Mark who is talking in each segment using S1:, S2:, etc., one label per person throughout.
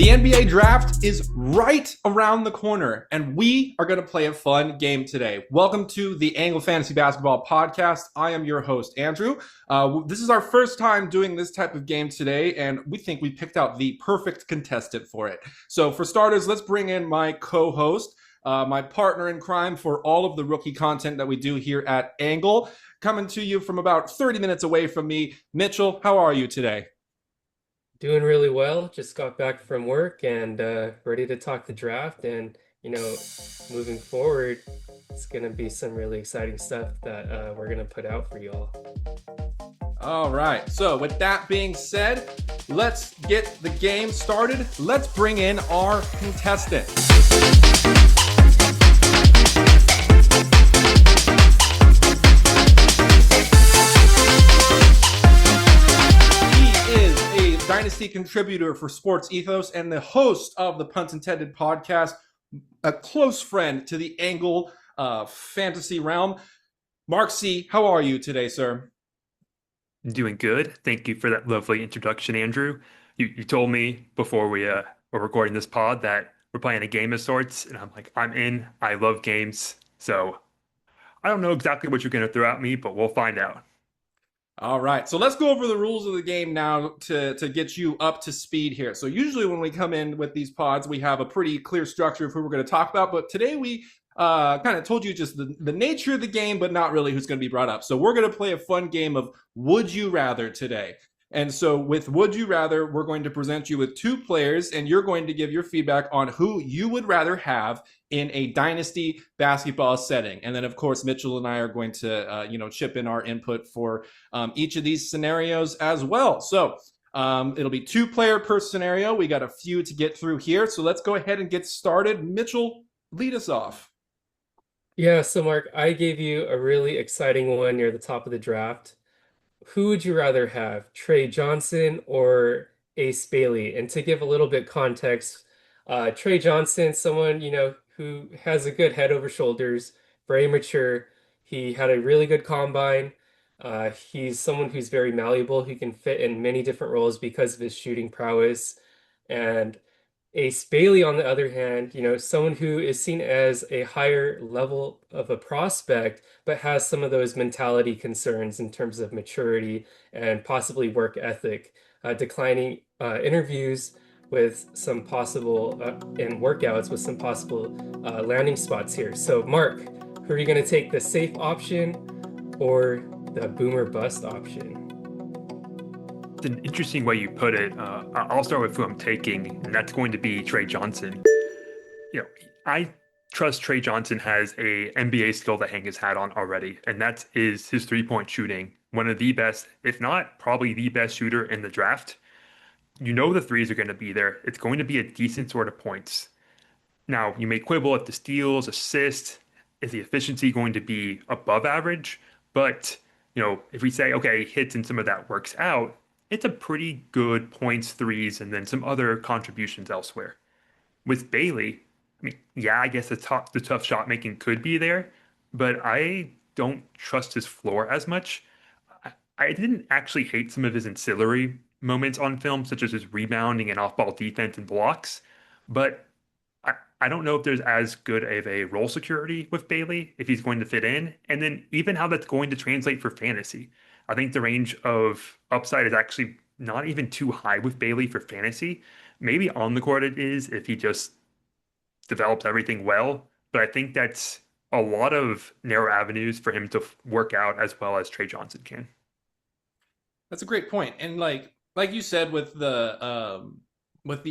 S1: The NBA draft is right around the corner, and we are going to play a fun game today. Welcome to the Angle Fantasy Basketball Podcast. I am your host, Andrew. This is our first time doing this type of game today, and we think we picked out the perfect contestant for it. So for starters, let's bring in my co-host, my partner in crime for all of the rookie content that we do here at Angle, coming to you from about 30 minutes away from me. Mitchell, how are you today?
S2: Doing really well. Just got back from work and ready to talk the draft. And, moving forward, it's going to be some really exciting stuff that we're going to put out for you all.
S1: All right. So with that being said, let's get the game started. Let's bring in our contestant. Dynasty contributor for SportsEthos and the host of the Punt Intended Podcast, a close friend to the Angle fantasy realm. Mark C., how are you today, sir?
S3: I'm doing good. Thank you for that lovely introduction, Andrew. You told me before we were recording this pod that we're playing a game of sorts, and I'm like, I'm in. I love games. So I don't know exactly what you're going to throw at me, but we'll find out.
S1: All right, so let's go over the rules of the game now to get you up to speed here. So usually when we come in with these pods, we have a pretty clear structure of who we're going to talk about. But today we kind of told you just the nature of the game, but not really who's going to be brought up. So we're going to play a fun game of Would You Rather today. And so with Would You Rather, we're going to present you with two players, and you're going to give your feedback on who you would rather have in a dynasty basketball setting. And then, of course, Mitchell and I are going to, chip in our input for each of these scenarios as well. So it'll be two player per scenario. We got a few to get through here. So let's go ahead and get started. Mitchell, lead us off.
S2: Yeah, so Mark, I gave you a really exciting one near the top of the draft. Who would you rather have, Tre Johnson or Ace Bailey? And to give a little bit context, Tre Johnson, someone, who has a good head over shoulders, very mature. He had a really good combine. He's someone who's very malleable, who can fit in many different roles because of his shooting prowess. And Ace Bailey, on the other hand, someone who is seen as a higher level of a prospect, but has some of those mentality concerns in terms of maturity and possibly work ethic, declining interviews with some possible and workouts with some possible landing spots here. So, Mark, who are you going to take, the safe option or the boomer bust option?
S3: It's an interesting way you put it. I'll start with who I'm taking, and that's going to be Tre Johnson. I trust Tre Johnson has a NBA skill to hang his hat on already, and that is his three-point shooting. One of the best, if not probably the best shooter in the draft. The threes are going to be there. It's going to be a decent sort of points. Now, you may quibble at the steals, assists. Is the efficiency going to be above average? But, if we say, okay, hits and some of that works out, it's a pretty good points, threes, and then some other contributions elsewhere. With Bailey, I guess the tough shot making could be there, but I don't trust his floor as much. I didn't actually hate some of his ancillary moments on film, such as his rebounding and off-ball defense and blocks, but I don't know if there's as good of a role security with Bailey, if he's going to fit in, and then even how that's going to translate for fantasy. I think the range of upside is actually not even too high with Bailey for fantasy. Maybe on the court it is if he just develops everything well, but I think that's a lot of narrow avenues for him to work out as well as Tre Johnson can.
S1: That's a great point. And like you said, with the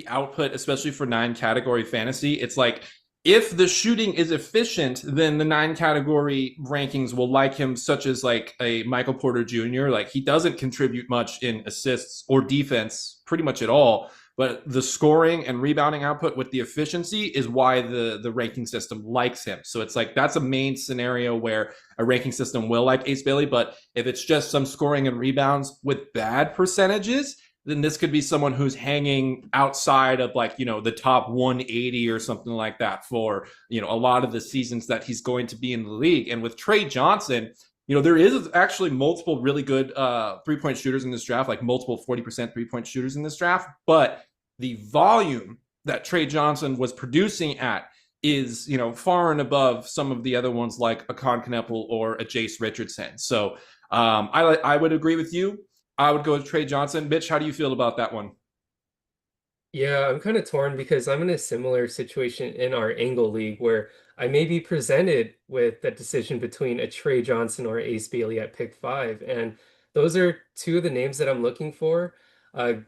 S1: output, especially for 9 category fantasy, it's like, if the shooting is efficient, then the 9 category rankings will like him, such as like a Michael Porter Jr. Like, he doesn't contribute much in assists or defense pretty much at all, but the scoring and rebounding output with the efficiency is why the ranking system likes him. So it's like, that's a main scenario where a ranking system will like Ace Bailey. But if it's just some scoring and rebounds with bad percentages, then this could be someone who's hanging outside of the top 180 or something like that for, a lot of the seasons that he's going to be in the league. And with Tre Johnson, there is actually multiple really good 3-point shooters in this draft, like multiple 40% 3-point shooters in this draft. But the volume that Tre Johnson was producing at is, far and above some of the other ones like a Con Kneppel or a Jase Richardson. So I would agree with you. I would go with Tre Johnson. Mitch, how do you feel about that one?
S2: Yeah, I'm kind of torn because I'm in a similar situation in our Angle League where I may be presented with that decision between a Tre Johnson or Ace Bailey at pick five. And those are two of the names that I'm looking for.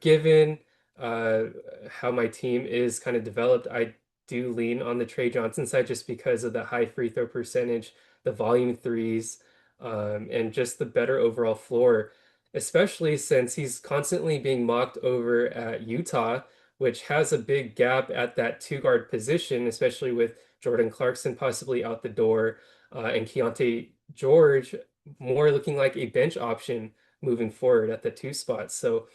S2: Given uh, how my team is kind of developed, I do lean on the Tre Johnson side just because of the high free throw percentage, the volume threes, and just the better overall floor, especially since he's constantly being mocked over at Utah, which has a big gap at that two guard position, especially with Jordan Clarkson possibly out the door, and Keontae George more looking like a bench option moving forward at the two spot. So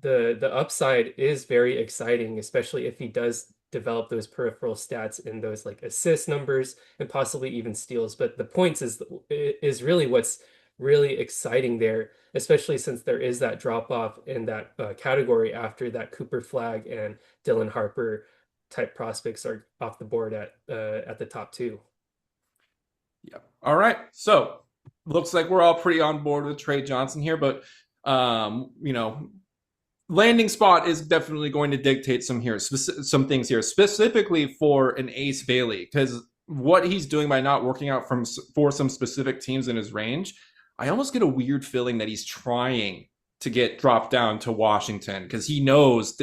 S2: the upside is very exciting, especially if he does develop those peripheral stats in those like assist numbers and possibly even steals. But the points is really what's really exciting there, especially since there is that drop off in that category after that Cooper Flag and Dylan Harper type prospects are off the board at the top two.
S1: Yeah. All right. So looks like we're all pretty on board with Tre Johnson here, but landing spot is definitely going to dictate some things here, specifically for an Ace Bailey, because what he's doing by not working out for some specific teams in his range, I almost get a weird feeling that he's trying to get dropped down to Washington because he knows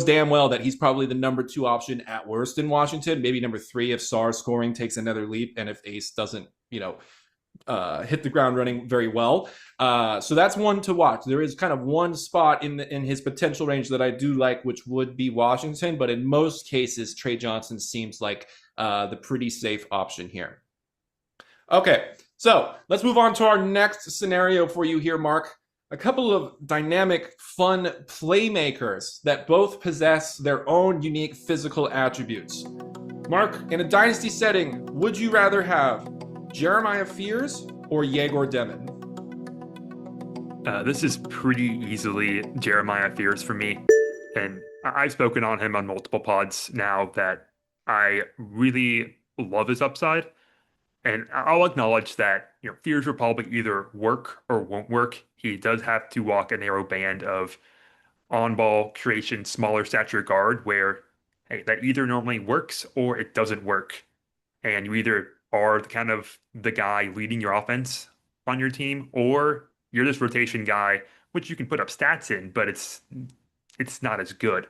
S1: damn well that he's probably the number two option at worst in Washington, maybe number three if Sar's scoring takes another leap and if Ace doesn't, hit the ground running very well. So that's one to watch. There is kind of one spot in his potential range that I do like, which would be Washington, but in most cases, Tre Johnson seems like the pretty safe option here. Okay, so let's move on to our next scenario for you here, Mark. A couple of dynamic, fun playmakers that both possess their own unique physical attributes. Mark, in a dynasty setting, would you rather have Jeremiah Fears or Egor Demin?
S3: This is pretty easily Jeremiah Fears for me. And I've spoken on him on multiple pods now that I really love his upside. And I'll acknowledge that, Fears will probably either work or won't work. He does have to walk a narrow band of on-ball creation, smaller stature guard where, hey, that either normally works or it doesn't work. And you either are the guy leading your offense on your team, or you're this rotation guy, which you can put up stats in, but it's not as good.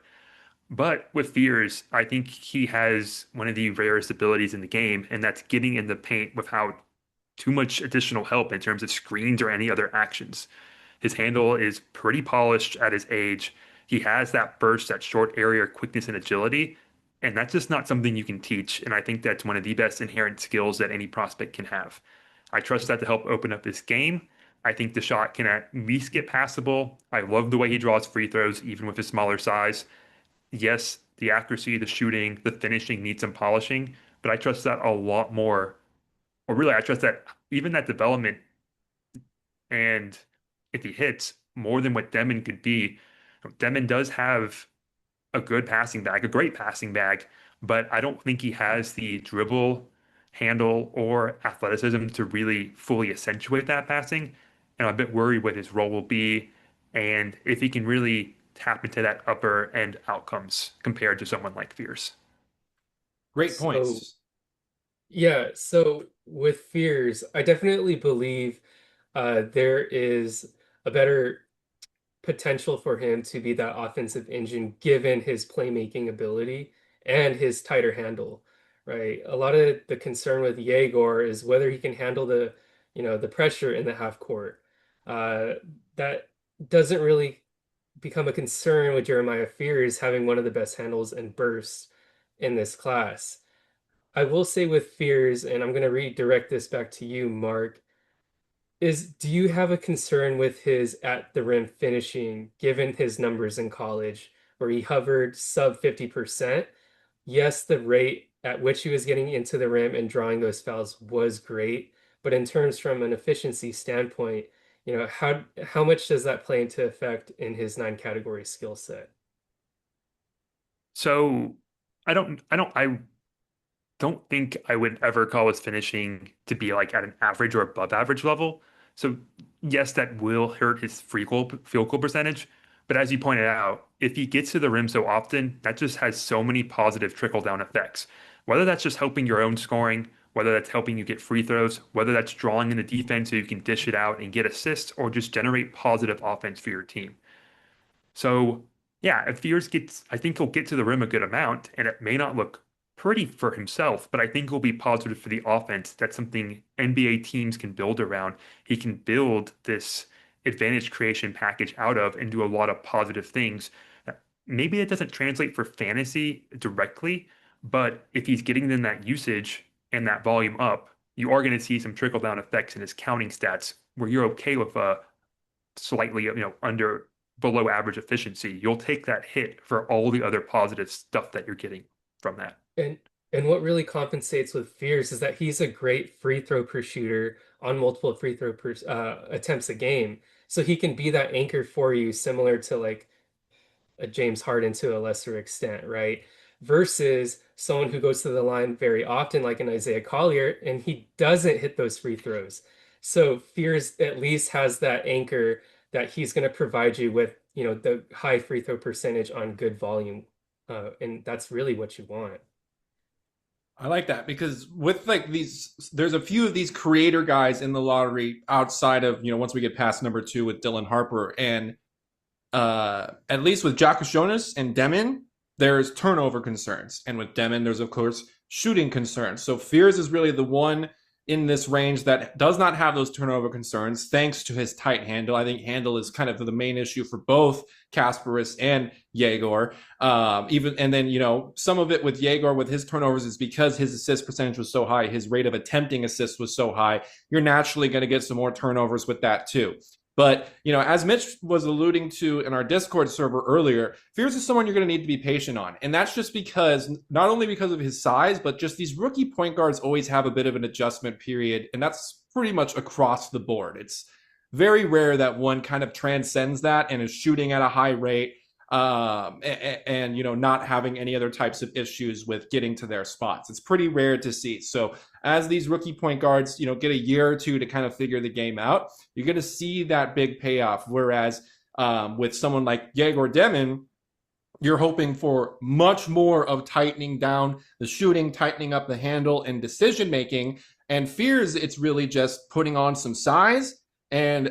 S3: But with Fears, I think he has one of the rarest abilities in the game, and that's getting in the paint without too much additional help in terms of screens or any other actions. His handle is pretty polished at his age. He has that burst, that short area quickness and agility, and that's just not something you can teach. And I think that's one of the best inherent skills that any prospect can have. I trust that to help open up this game. I think the shot can at least get passable. I love the way he draws free throws, even with his smaller size. Yes, the accuracy, the shooting, the finishing needs some polishing, but I trust that a lot more. Or really, I trust that even that development, and if he hits more than what Demin could be, Demin does have a good passing bag, a great passing bag, but I don't think he has the dribble, handle, or athleticism to really fully accentuate that passing. And I'm a bit worried what his role will be and if he can really tap into that upper end outcomes compared to someone like Fierce.
S1: Great
S2: So
S1: points.
S2: yeah, so with Fears, I definitely believe there is a better potential for him to be that offensive engine given his playmaking ability and his tighter handle, right? A lot of the concern with Yegor is whether he can handle the pressure in the half court. Uh, that doesn't really become a concern with Jeremiah Fears having one of the best handles and bursts in this class. I will say with Fears, and I'm going to redirect this back to you, Mark, do you have a concern with his at the rim finishing given his numbers in college where he hovered sub 50%? Yes, the rate at which he was getting into the rim and drawing those fouls was great, but in terms from an efficiency standpoint, how much does that play into effect in his nine category skill set?
S3: So I don't think I would ever call his finishing to be like at an average or above average level. So yes, that will hurt his field goal percentage. But as you pointed out, if he gets to the rim so often, that just has so many positive trickle down effects. Whether that's just helping your own scoring, whether that's helping you get free throws, whether that's drawing in the defense so you can dish it out and get assists, or just generate positive offense for your team. So, yeah, if Fears gets, I think he'll get to the rim a good amount, and it may not look pretty for himself, but I think he'll be positive for the offense. That's something NBA teams can build around. He can build this advantage creation package out of and do a lot of positive things. Maybe it doesn't translate for fantasy directly, but if he's getting them that usage and that volume up, you are going to see some trickle down effects in his counting stats where you're okay with a slightly, under below average efficiency. You'll take that hit for all the other positive stuff that you're getting from that.
S2: And and what really compensates with Fears is that he's a great free throw per shooter on multiple free throw per attempts a game. So he can be that anchor for you, similar to like a James Harden to a lesser extent, right? Versus someone who goes to the line very often, like an Isaiah Collier, and he doesn't hit those free throws. So Fears at least has that anchor that he's going to provide you with, the high free throw percentage on good volume. And that's really what you want.
S1: I like that because with like there's a few of these creator guys in the lottery outside of, once we get past number two with Dylan Harper. And at least with Jonas and Demin, there's turnover concerns. And with Demin, there's of course shooting concerns. So Fears is really the one in this range that does not have those turnover concerns thanks to his tight handle. I think handle is kind of the main issue for both Kasparis and Egor. And then, some of it with Egor with his turnovers is because his assist percentage was so high, his rate of attempting assists was so high. You're naturally going to get some more turnovers with that too. But, as Mitch was alluding to in our Discord server earlier, Fears is someone you're going to need to be patient on. And that's just because, not only because of his size, but just these rookie point guards always have a bit of an adjustment period. And that's pretty much across the board. It's very rare that one kind of transcends that and is shooting at a high rate and not having any other types of issues with getting to their spots. It's pretty rare to see. So as these rookie point guards, get a year or two to kind of figure the game out, you're going to see that big payoff. Whereas with someone like Egor Demin, you're hoping for much more of tightening down the shooting, tightening up the handle and decision making. And Fears, it's really just putting on some size and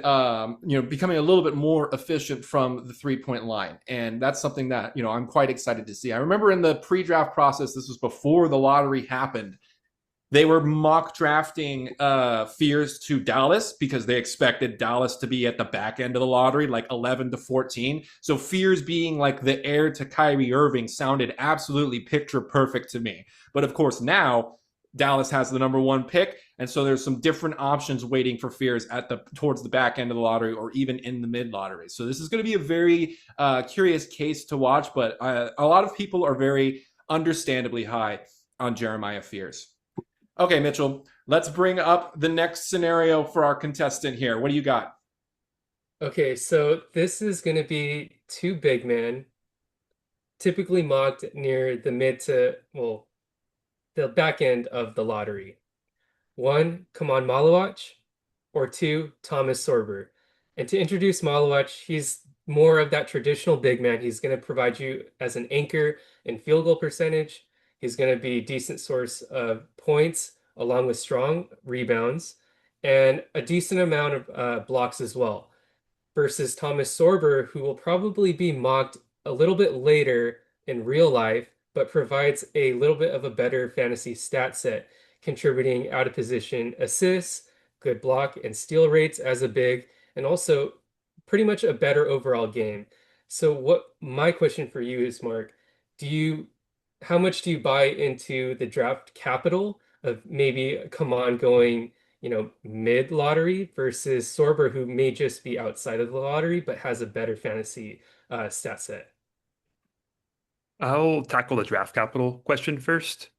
S1: becoming a little bit more efficient from the 3-point line. And that's something that, I'm quite excited to see. I remember in the pre-draft process, this was before the lottery happened, they were mock drafting Fears to Dallas because they expected Dallas to be at the back end of the lottery, like 11 to 14. So Fears being like the heir to Kyrie Irving sounded absolutely picture perfect to me. But of course now Dallas has the number one pick, and so there's some different options waiting for Fears towards the back end of the lottery or even in the mid lottery. So this is going to be a very curious case to watch, but a lot of people are very understandably high on Jeremiah Fears. Okay, Mitchell, let's bring up the next scenario for our contestant here. What do you got?
S2: Okay, so this is going to be two big men, typically mocked near the mid to, well, the back end of the lottery. One, Khaman Maluach, or two, Thomas Sorber. And to introduce Maluach, he's more of that traditional big man. He's going to provide you as an anchor in field goal percentage. He's going to be a decent source of points along with strong rebounds and a decent amount of blocks as well. Versus Thomas Sorber, who will probably be mocked a little bit later in real life, but provides a little bit of a better fantasy stat set, contributing out of position assists, good block and steal rates as a big, and also pretty much a better overall game. So what my question for you is, Mark, how much do you buy into the draft capital of maybe Khaman going, mid lottery versus Sorber, who may just be outside of the lottery but has a better fantasy stat set?
S3: I'll tackle the draft capital question first.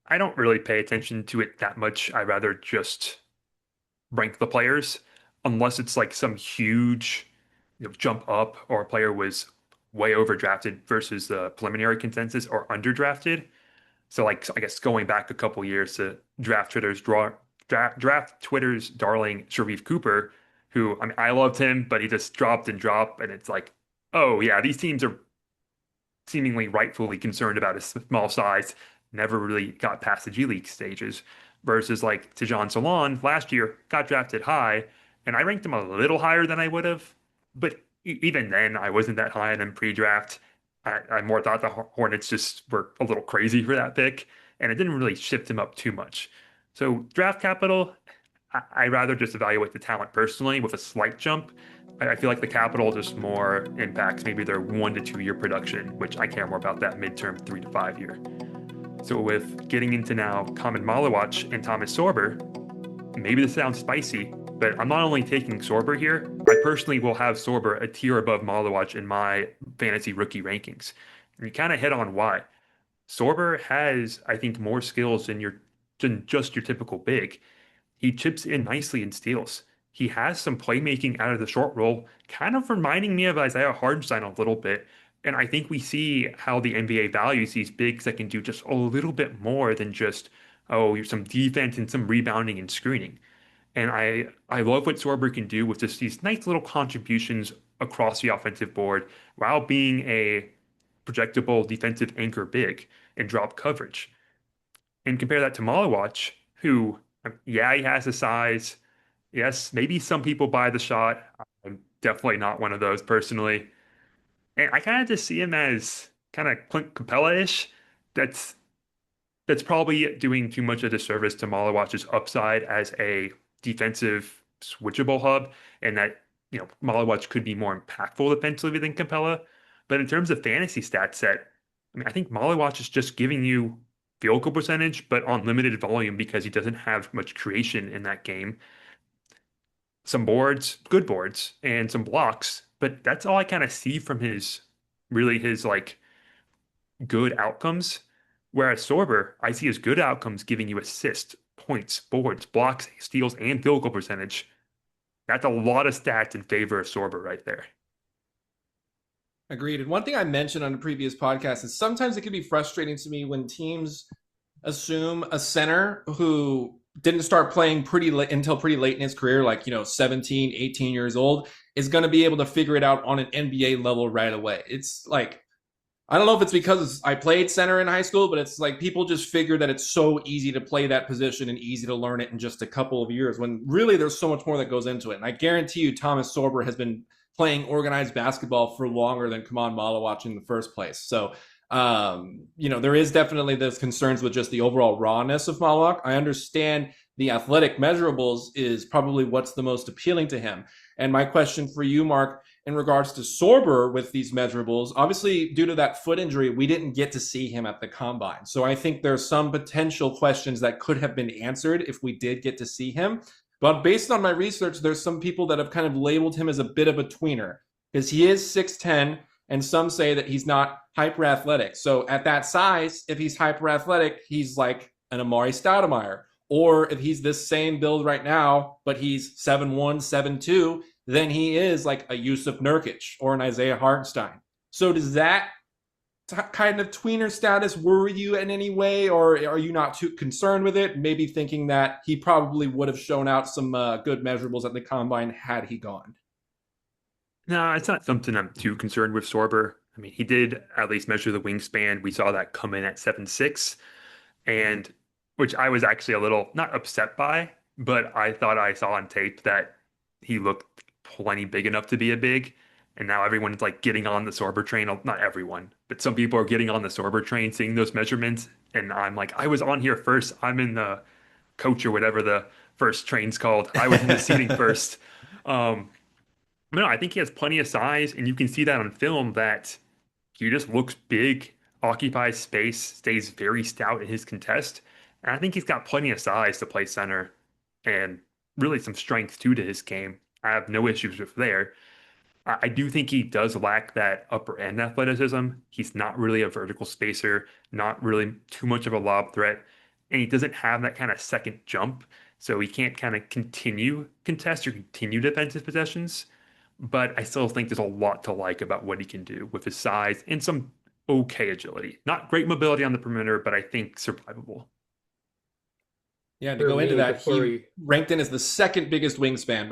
S3: I I don't really pay attention to it that much. I rather just rank the players, unless it's like some huge, jump up or a player was way overdrafted versus the preliminary consensus or underdrafted. So like I guess going back a couple years to draft Twitter's darling Sharif Cooper, who I mean I loved him, but he just dropped and dropped, and it's like, oh yeah, these teams are seemingly rightfully concerned about his small size, never really got past the G League stages. Versus like Tijan Salon last year got drafted high, and I ranked him a little higher than I would have, but even then I wasn't that high on him pre-draft. I more thought the Hornets just were a little crazy for that pick, and it didn't really shift him up too much. So draft capital, I rather just evaluate the talent personally with a slight jump. I feel like the capital just more impacts maybe their 1 to 2 year production, which I care more about that midterm 3 to 5 year. So with getting into now Khaman Maluach and Thomas Sorber, maybe this sounds spicy, but I'm not only taking Sorber here, I personally will have Sorber a tier above Maluach in my fantasy rookie rankings. And you kind of hit on why. Sorber has, I think, more skills than just your typical big. He chips in nicely in steals. He has some playmaking out of the short roll, kind of reminding me of Isaiah Hartenstein a little bit. And I think we see how the NBA values these bigs that can do just a little bit more than just, oh, you're some defense and some rebounding and screening. And I love what Sorber can do with just these nice little contributions across the offensive board while being a projectable defensive anchor big and drop coverage. And compare that to Maluach, who, yeah, he has the size. Yes, maybe some people buy the shot. I'm definitely not one of those personally. And I kind of just see him as kind of Clint Capella-ish. That's that's probably doing too much of a disservice to Maluach's upside as a defensive switchable hub, and that Maluach could be more impactful defensively than Capella. But in terms of fantasy stat set, I mean, I think Maluach is just giving you field goal percentage, but on limited volume because he doesn't have much creation in that game. Some boards, good boards, and some blocks, but that's all I kind of see from his like good outcomes. Whereas Sorber, I see his good outcomes giving you assists, points, boards, blocks, steals, and field goal percentage. That's a lot of stats in favor of Sorber right there.
S1: Agreed. And one thing I mentioned on a previous podcast is sometimes it can be frustrating to me when teams assume a center who didn't start playing until pretty late in his career, like, 17, 18 years old, is going to be able to figure it out on an NBA level right away. It's like, I don't know if it's because I played center in high school, but it's like people just figure that it's so easy to play that position and easy to learn it in just a couple of years, when really there's so much more that goes into it. And I guarantee you Thomas Sorber has been playing organized basketball for longer than Khaman Maluach in the first place. So, there is definitely those concerns with just the overall rawness of Maluach. I understand the athletic measurables is probably what's the most appealing to him. And my question for you, Mark, in regards to Sorber with these measurables, obviously due to that foot injury, we didn't get to see him at the combine. So I think there's some potential questions that could have been answered if we did get to see him. But based on my research, there's some people that have kind of labeled him as a bit of a tweener because he is 6'10", and some say that he's not hyper athletic. So at that size, if he's hyper athletic, he's like an Amari Stoudemire. Or if he's this same build right now, but he's 7'1", 7'2", then he is like a Yusuf Nurkic or an Isaiah Hartenstein. So does that kind of tweener status worry you in any way, or are you not too concerned with it? Maybe thinking that he probably would have shown out some good measurables at the combine had he gone.
S3: No, it's not something I'm too concerned with Sorber. I mean, he did at least measure the wingspan. We saw that come in at 7'6", and which I was actually a little not upset by, but I thought I saw on tape that he looked plenty big enough to be a big. And now everyone's like getting on the Sorber train. Not everyone, but some people are getting on the Sorber train, seeing those measurements. And I'm like, I was on here first. I'm in the coach or whatever the first train's called. I was in the seating first. No, I think he has plenty of size, and you can see that on film that he just looks big, occupies space, stays very stout in his contest. And I think he's got plenty of size to play center and really some strength too to his game. I have no issues with there. I do think he does lack that upper end athleticism. He's not really a vertical spacer, not really too much of a lob threat, and he doesn't have that kind of second jump. So he can't kind of continue contest or continue defensive possessions. but I still think there's a lot to like about what he can do with his size and some okay agility. Not great mobility on the perimeter, but I think survivable.
S1: Yeah, to
S2: For
S1: go into
S2: me,
S1: that,
S2: before
S1: he
S2: we
S1: ranked in as the second biggest wingspan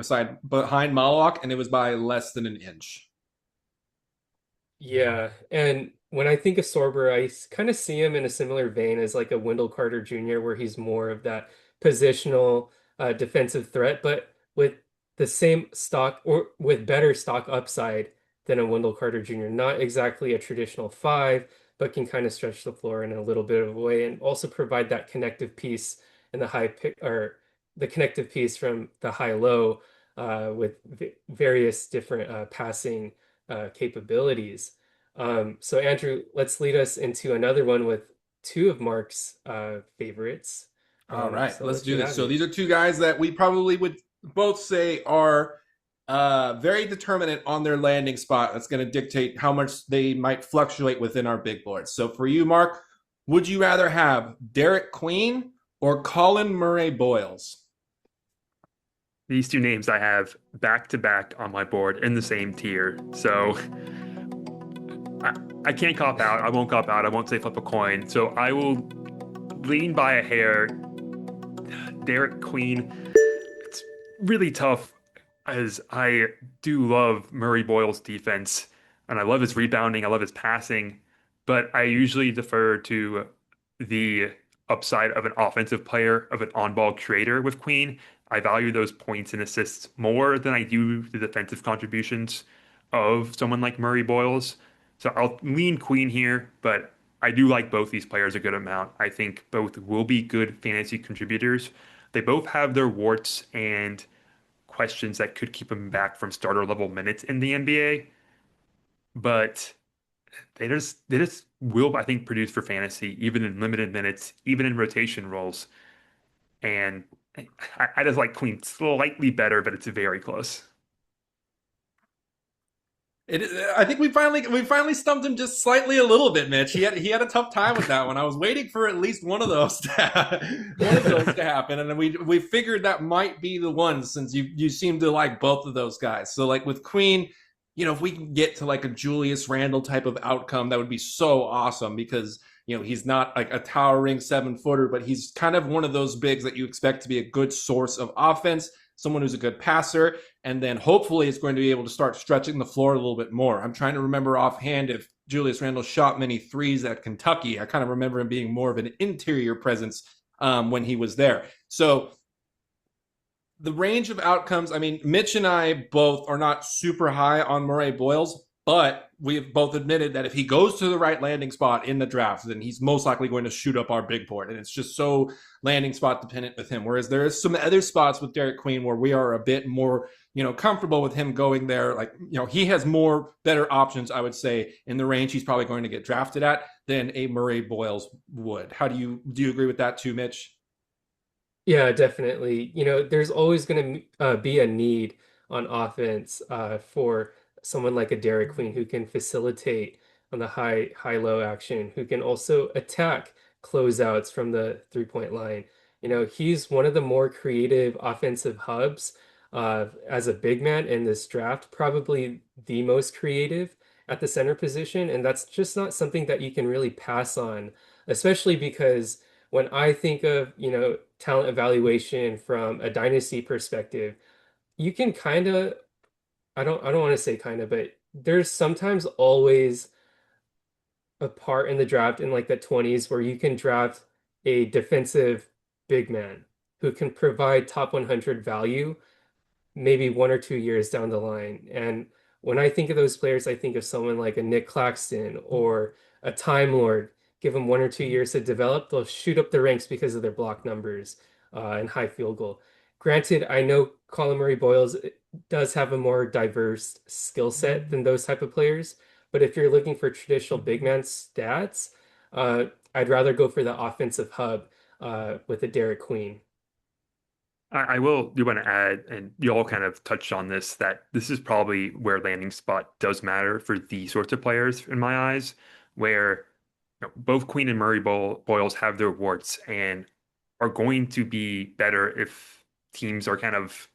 S1: behind Maluach, and it was by less than an inch.
S2: Yeah, and when I think of Sorber, I kind of see him in a similar vein as like a Wendell Carter Jr., where he's more of that positional defensive threat, but with the same stock or with better stock upside than a Wendell Carter Jr. Not exactly a traditional five, but can kind of stretch the floor in a little bit of a way and also provide that connective piece in the high pick or the connective piece from the high low with various different passing capabilities. So Andrew, let's lead us into another one with two of Mark's favorites.
S1: All right,
S2: So I'll
S1: let's
S2: let
S1: do
S2: you
S1: this.
S2: have
S1: So
S2: it.
S1: these are two guys that we probably would both say are very determinant on their landing spot. That's going to dictate how much they might fluctuate within our big boards. So for you, Mark, would you rather have Derik Queen or Colin Murray Boyles?
S3: These two names I have back to back on my board in the same tier. So I, I can't cop out. I won't cop out. I won't say flip a coin. So I will lean by a hair. Derik Queen. It's really tough as I do love Murray Boyle's defense and I love his rebounding. I love his passing, but I usually defer to the upside of an offensive player, of an on-ball creator with Queen. I value those points and assists more than I do the defensive contributions of someone like Murray Boyles. So I'll lean Queen here, but I do like both these players a good amount. I think both will be good fantasy contributors. They both have their warts and questions that could keep them back from starter level minutes in the NBA, but they just will, I think, produce for fantasy, even in limited minutes, even in rotation roles. And I just like Queen slightly better, but it's very close.
S1: It, I think we finally stumped him just slightly a little bit, Mitch. He had a tough time with that one. I was waiting for at least one of those to happen, and then we figured that might be the one since you seem to like both of those guys. So like with Queen, if we can get to like a Julius Randle type of outcome, that would be so awesome because he's not like a towering 7-footer, but he's kind of one of those bigs that you expect to be a good source of offense, someone who's a good passer, and then hopefully is going to be able to start stretching the floor a little bit more. I'm trying to remember offhand if Julius Randle shot many threes at Kentucky. I kind of remember him being more of an interior presence when he was there. So the range of outcomes, I mean, Mitch and I both are not super high on Murray Boyles, but we've both admitted that if he goes to the right landing spot in the draft, then he's most likely going to shoot up our big board. And it's just so landing spot dependent with him. Whereas there is some other spots with Derik Queen where we are a bit more, comfortable with him going there. Like, he has more better options, I would say, in the range he's probably going to get drafted at than a Murray Boyles would. Do you agree with that too, Mitch?
S2: Yeah, definitely. There's always going to be a need on offense for someone like a Derik Queen who can facilitate on the high-low action, who can also attack closeouts from the three-point line. He's one of the more creative offensive hubs as a big man in this draft, probably the most creative at the center position, and that's just not something that you can really pass on, especially because when I think of, talent evaluation from a dynasty perspective, you can kind of, I don't want to say kind of, but there's sometimes always a part in the draft in like the 20s where you can draft a defensive big man who can provide top 100 value maybe 1 or 2 years down the line. And when I think of those players, I think of someone like a Nick Claxton or a Time Lord. Give them 1 or 2 years to develop, they'll shoot up the ranks because of their block numbers and high field goal. Granted, I know Colin Murray Boyles does have a more diverse skill set than those type of players, but if you're looking for traditional big man stats, I'd rather go for the offensive hub with a Derik Queen.
S3: I will do want to add, and you all kind of touched on this, that this is probably where landing spot does matter for these sorts of players in my eyes, where both Queen and Murray Boyles have their warts and are going to be better if teams are kind of,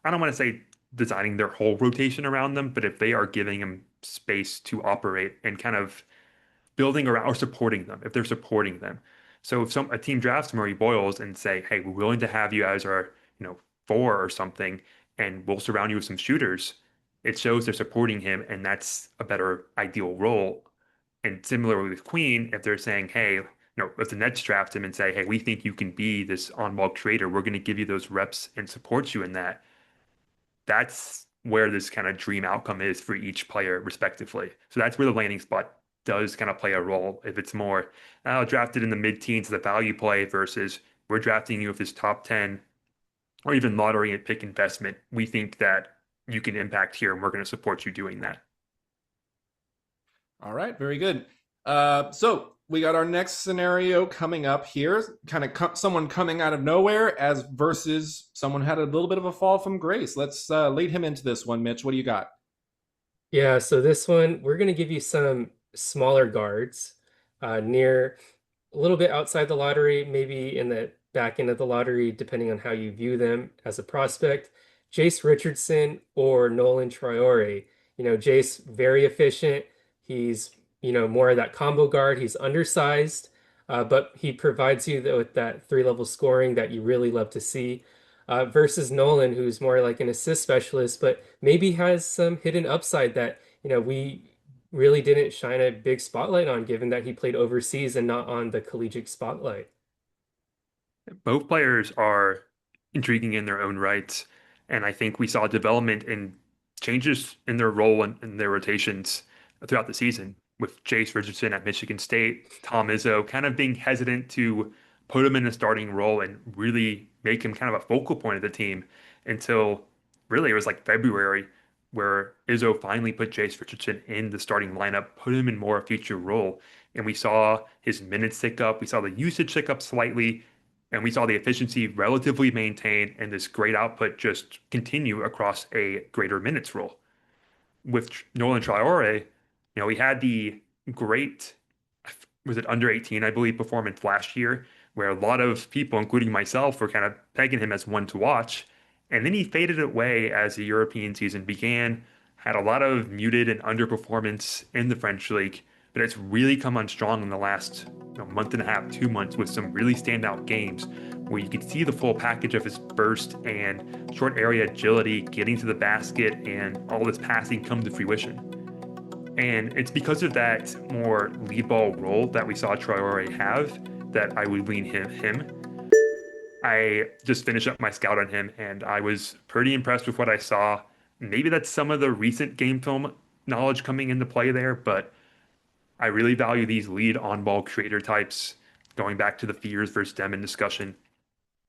S3: I don't want to say designing their whole rotation around them, but if they are giving him space to operate and kind of building around or supporting them, if they're supporting them. So if a team drafts Murray Boyles and say, hey, we're willing to have you as our, 4 or something, and we'll surround you with some shooters, it shows they're supporting him, and that's a better ideal role. And similarly with Queen, if they're saying, hey, if the Nets draft him and say, hey, we think you can be this on-ball creator, we're going to give you those reps and support you in that. That's where this kind of dream outcome is for each player, respectively. So that's where the landing spot does kind of play a role. If it's more drafted in the mid-teens, the value play versus we're drafting you with this top 10 or even lottery and pick investment, we think that you can impact here and we're going to support you doing that.
S1: All right, very good. So we got our next scenario coming up here, kind of someone coming out of nowhere as versus someone had a little bit of a fall from grace. Let's lead him into this one, Mitch. What do you got?
S2: Yeah, so this one, we're going to give you some smaller guards near a little bit outside the lottery, maybe in the back end of the lottery, depending on how you view them as a prospect. Jase Richardson or Nolan Traore. Jase, very efficient. He's, more of that combo guard. He's undersized, but he provides you with that three-level scoring that you really love to see. Versus Nolan, who's more like an assist specialist, but maybe has some hidden upside that, we really didn't shine a big spotlight on, given that he played overseas and not on the collegiate spotlight.
S3: Both players are intriguing in their own rights, and I think we saw development in changes in their role and their rotations throughout the season with Jase Richardson at Michigan State, Tom Izzo kind of being hesitant to put him in a starting role and really make him kind of a focal point of the team until really it was like February where Izzo finally put Jase Richardson in the starting lineup, put him in more a feature role. And we saw his minutes tick up. We saw the usage tick up slightly. And we saw the efficiency relatively maintained and this great output just continue across a greater minutes role. With Nolan Traore, he had the great, was it under 18, I believe, performance last year, where a lot of people, including myself, were kind of pegging him as one to watch. And then he faded away as the European season began, had a lot of muted and underperformance in the French league, but it's really come on strong in the last month and a half, 2 months with some really standout games where you could see the full package of his burst and short area agility, getting to the basket, and all this passing come to fruition. And it's because of that more lead ball role that we saw Traore have that I would lean him. I just finished up my scout on him, and I was pretty impressed with what I saw. Maybe that's some of the recent game film knowledge coming into play there, but I really value these lead on-ball creator types, going back to the Fears versus Demin discussion.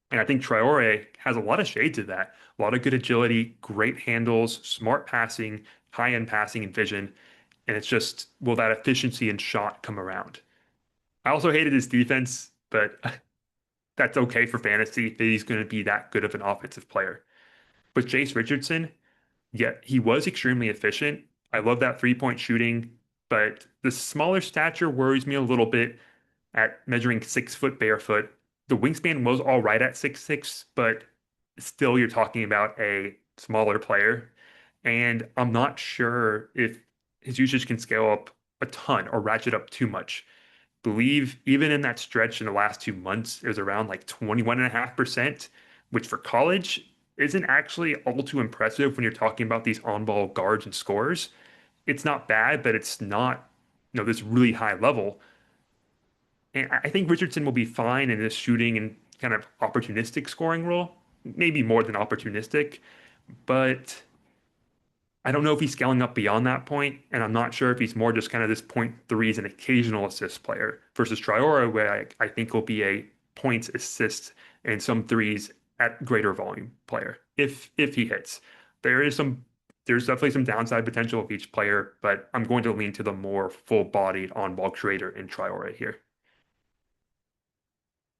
S3: And I think Traore has a lot of shades of that. A lot of good agility, great handles, smart passing, high-end passing and vision. And it's just, will that efficiency and shot come around? I also hated his defense, but that's okay for fantasy if he's going to be that good of an offensive player. But Jase Richardson, yeah, he was extremely efficient. I love that three-point shooting, but the smaller stature worries me a little bit at measuring 6 foot barefoot. The wingspan was all right at 6'6", but still you're talking about a smaller player. And I'm not sure if his usage can scale up a ton or ratchet up too much. Believe even in that stretch in the last 2 months, it was around like 21.5%, which for college isn't actually all too impressive when you're talking about these on-ball guards and scorers. It's not bad, but it's not, this really high level. And I think Richardson will be fine in this shooting and kind of opportunistic scoring role, maybe more than opportunistic, but I don't know if he's scaling up beyond that point, and I'm not sure if he's more just kind of this point threes and occasional assist player versus Traore, where I think will be a points, assists, and some threes at greater volume player if he hits. There's definitely some downside potential of each player, but I'm going to lean to the more full-bodied on-ball creator in Traore here.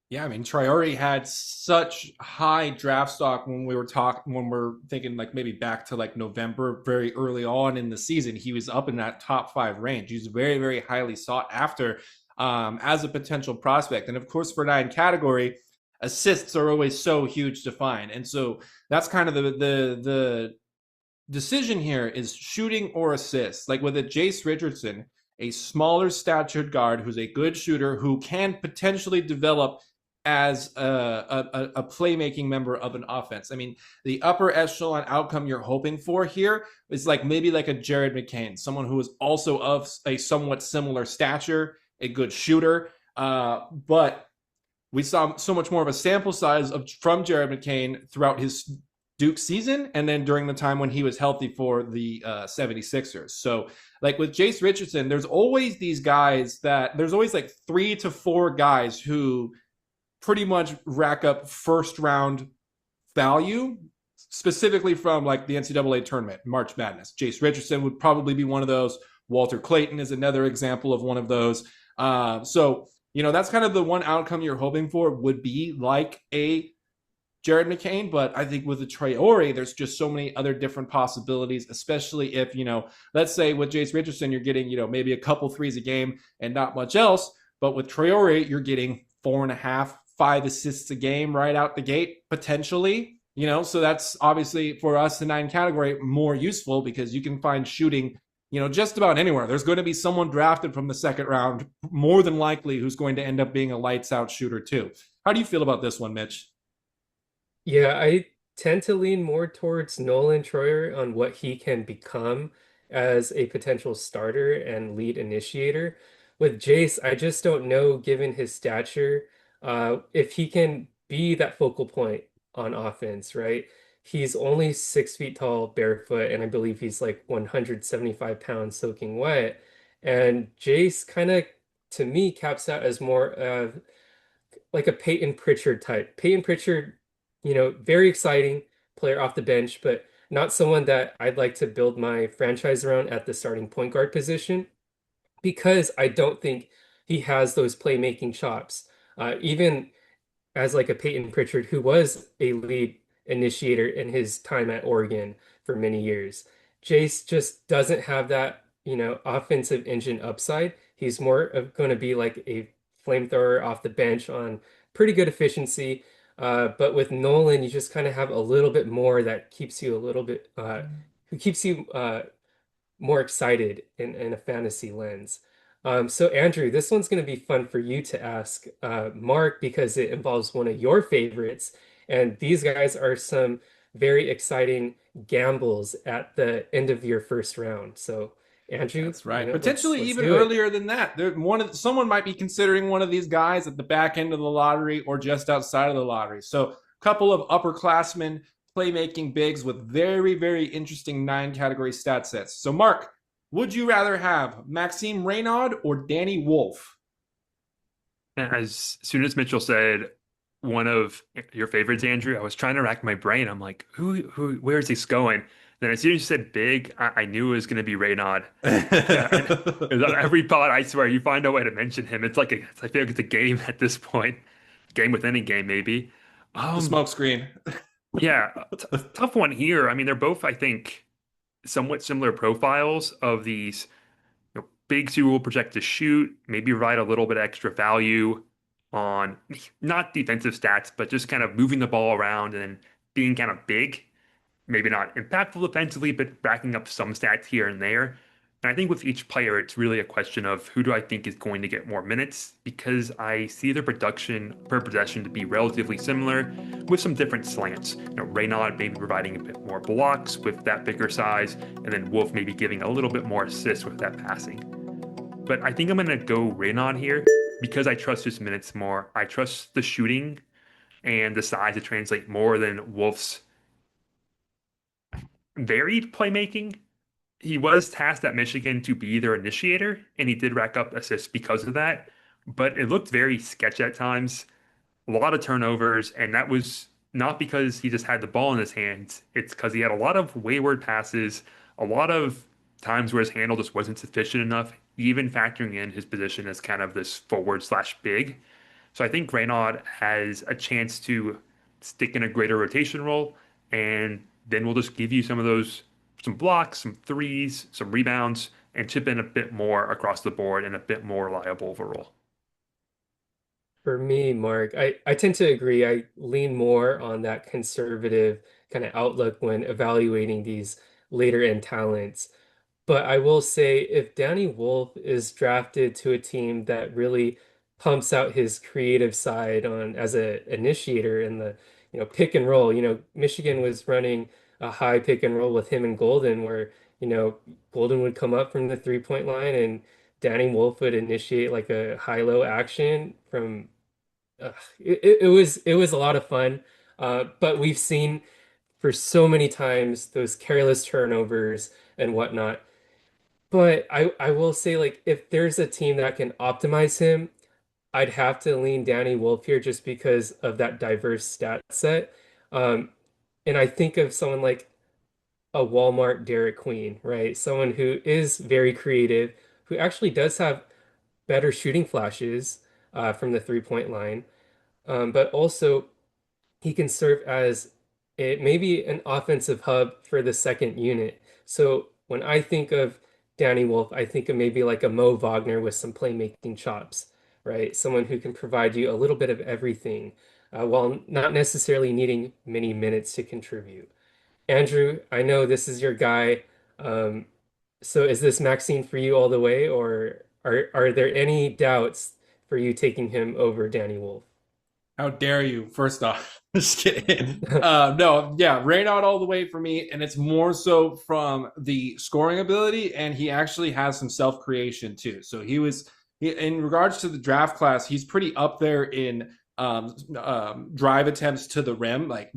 S1: Yeah, I mean, Traore had such high draft stock when we're thinking like maybe back to like November, very early on in the season. He was up in that top 5 range. He's very, very highly sought after as a potential prospect. And of course, for 9 category, assists are always so huge to find. And so that's kind of the decision here is shooting or assists. Like with a Jase Richardson, a smaller statured guard who's a good shooter who can potentially develop as a playmaking member of an offense. I mean, the upper echelon outcome you're hoping for here is like maybe like a Jared McCain, someone who is also of a somewhat similar stature, a good shooter. But we saw so much more of a sample size from Jared McCain throughout his Duke season and then during the time when he was healthy for the 76ers. So like with Jase Richardson, there's always like 3 to 4 guys who pretty much rack up first round value, specifically from like the NCAA tournament, March Madness. Jase Richardson would probably be one of those. Walter Clayton is another example of one of those. So, that's kind of the one outcome you're hoping for would be like a Jared McCain, but I think with the Traore, there's just so many other different possibilities, especially if, let's say with Jase Richardson, you're getting, maybe a couple threes a game and not much else. But with Traore, you're getting 4.5, 5 assists a game right out the gate, potentially, so that's obviously for us, the 9 category, more useful because you can find shooting, just about anywhere. There's going to be someone drafted from the second round, more than likely, who's going to end up being a lights out shooter too. How do you feel about this one, Mitch?
S2: Yeah, I tend to lean more towards Nolan Troyer on what he can become as a potential starter and lead initiator. With Jace, I just don't know, given his stature, if he can be that focal point on offense, right? He's only 6 feet tall, barefoot, and I believe he's like 175 pounds soaking wet. And Jace kind of, to me, caps out as more of like a Peyton Pritchard type. Peyton Pritchard, very exciting player off the bench, but not someone that I'd like to build my franchise around at the starting point guard position because I don't think he has those playmaking chops. Even as like a Peyton Pritchard, who was a lead initiator in his time at Oregon for many years. Jace just doesn't have that, offensive engine upside. He's more of going to be like a flamethrower off the bench on pretty good efficiency. But with Nolan, you just kind of have a little bit more that keeps you a little bit, who keeps you more excited in a fantasy lens. So Andrew, this one's going to be fun for you to ask Mark because it involves one of your favorites, and these guys are some very exciting gambles at the end of your first round. So Andrew,
S1: That's right.
S2: let's
S1: Potentially even
S2: do it.
S1: earlier than that. Someone might be considering one of these guys at the back end of the lottery or just outside of the lottery. So a couple of upperclassmen playmaking bigs with very, very interesting 9 category stat sets. So Mark, would you rather have Maxime Raynaud or Danny Wolf?
S3: As soon as Mitchell said one of your favorites, Andrew, I was trying to rack my brain. I'm like, where is this going? Then as soon as you said big, I knew it was going to be Raynaud. And on every pod, I swear, you find a way to mention him. It's like I feel like it's a game at this point. Game within a game, maybe.
S1: The smoke screen.
S3: Yeah, tough one here. I mean, they're both, I think, somewhat similar profiles of these bigs who will project to shoot, maybe provide a little bit extra value on not defensive stats, but just kind of moving the ball around and being kind of big. Maybe not impactful defensively, but racking up some stats here and there. And I think with each player, it's really a question of who do I think is going to get more minutes because I see their production per possession to be relatively similar with some different slants. Raynaud maybe providing a bit more blocks with that bigger size, and then Wolf maybe giving a little bit more assists with that passing. But I think I'm going to go Raynaud here because I trust his minutes more. I trust the shooting and the size to translate more than Wolf's varied playmaking. He was tasked at Michigan to be their initiator, and he did rack up assists because of that. But it looked very sketchy at times, a lot of turnovers, and that was not because he just had the ball in his hands. It's because he had a lot of wayward passes, a lot of times where his handle just wasn't sufficient enough, even factoring in his position as kind of this forward slash big. So I think Raynaud has a chance to stick in a greater rotation role, and then we'll just give you some blocks, some threes, some rebounds, and chip in a bit more across the board and a bit more reliable overall.
S2: For me, Mark, I tend to agree. I lean more on that conservative kind of outlook when evaluating these later in talents. But I will say, if Danny Wolf is drafted to a team that really pumps out his creative side on as a initiator in the, pick and roll, Michigan was running a high pick and roll with him and Golden, where, Golden would come up from the 3-point line and Danny Wolf would initiate like a high-low action from. It was a lot of fun, but we've seen for so many times those careless turnovers and whatnot. But I will say, like, if there's a team that can optimize him, I'd have to lean Danny Wolf here just because of that diverse stat set. Um, and I think of someone like a Walmart Derik Queen, right? Someone who is very creative, who actually does have better shooting flashes from the 3-point line, but also he can serve as maybe an offensive hub for the second unit. So when I think of Danny Wolf, I think of maybe like a Mo Wagner with some playmaking chops, right? Someone who can provide you a little bit of everything while not necessarily needing many minutes to contribute. Andrew, I know this is your guy. Um, so is this Maxine for you all the way, or are there any doubts for you taking him over Danny Wolf?
S1: How dare you? First off, just kidding. No, yeah, Raynaud all the way for me, and it's more so from the scoring ability, and he actually has some self creation too. So in regards to the draft class, he's pretty up there in drive attempts to the rim. Like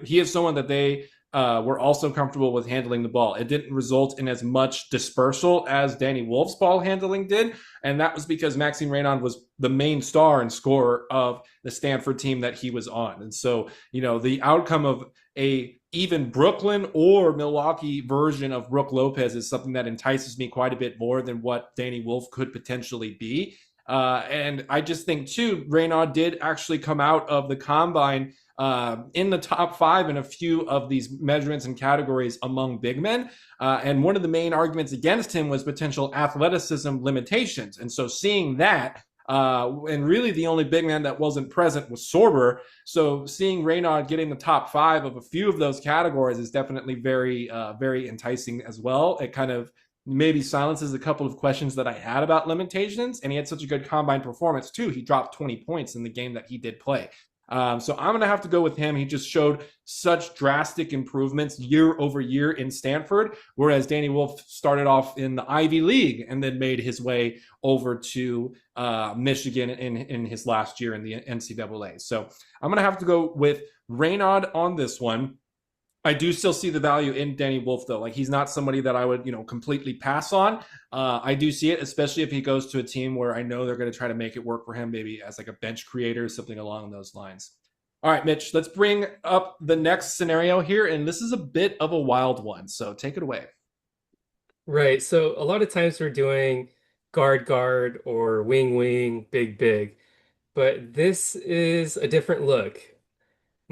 S1: he is someone that they were also comfortable with handling the ball. It didn't result in as much dispersal as Danny Wolf's ball handling did, and that was because Maxime Raynaud was the main star and scorer of the Stanford team that he was on. And so, the outcome of a even Brooklyn or Milwaukee version of Brook Lopez is something that entices me quite a bit more than what Danny Wolf could potentially be. And I just think, too, Raynaud did actually come out of the combine in the top 5 in a few of these measurements and categories among big men. And one of the main arguments against him was potential athleticism limitations. And so seeing that, and really the only big man that wasn't present was Sorber. So seeing Raynaud getting the top 5 of a few of those categories is definitely very, very enticing as well. It kind of maybe silences a couple of questions that I had about limitations. And he had such a good combine performance too. He dropped 20 points in the game that he did play. So I'm going to have to go with him. He just showed such drastic improvements year over year in Stanford, whereas Danny Wolf started off in the Ivy League and then made his way over to Michigan in his last year in the NCAA. So I'm going to have to go with Raynaud on this one. I do still see the value in Danny Wolf, though. Like, he's not somebody that I would, completely pass on. I do see it, especially if he goes to a team where I know they're going to try to make it work for him, maybe as like a bench creator, something along those lines. All right, Mitch, let's bring up the next scenario here. And this is a bit of a wild one. So take it away.
S2: Right. So a lot of times we're doing guard guard or wing wing, big big, but this is a different look.